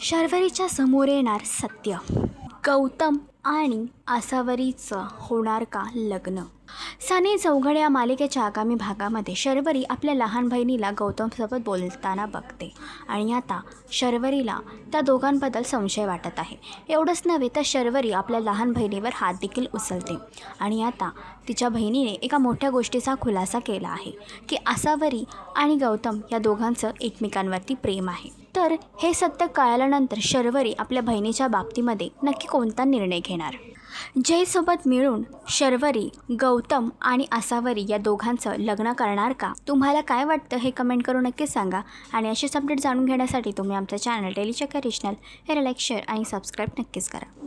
शर्वरीच्या समोर येणार सत्य. गौतम आणि आसावरीचं होणार का लग्न? सनी चौघडे या मालिकेच्या आगामी भागामध्ये शर्वरी आपल्या लहान बहिणीला गौतमसोबत बोलताना बघते आणि आता शर्वरीला त्या दोघांबद्दल संशय वाटत आहे. एवढंच नव्हे तर शर्वरी आपल्या लहान बहिणीवर हात देखील उचलते आणि आता तिच्या बहिणीने एका मोठ्या गोष्टीचा खुलासा केला आहे की आसावरी आणि गौतम या दोघांचं एकमेकांवरती प्रेम आहे. तर हे सत्य कळाल्यानंतर शर्वरी आपल्या बहिणीच्या बाबतीमध्ये नक्की कोणता निर्णय घेणार? जयसोबत मिळून शर्वरी, गौतम आणि आसावरी या दोघांचं लग्न करणार का? तुम्हाला काय वाटतं हे कमेंट करून नक्की सांगा. आणि अशीच अपडेट जाणून घेण्यासाठी तुम्ही आमचं चॅनल डेली चक्कर रिजनल हे लाईक, शेअर आणि सबस्क्राईब नक्कीच करा.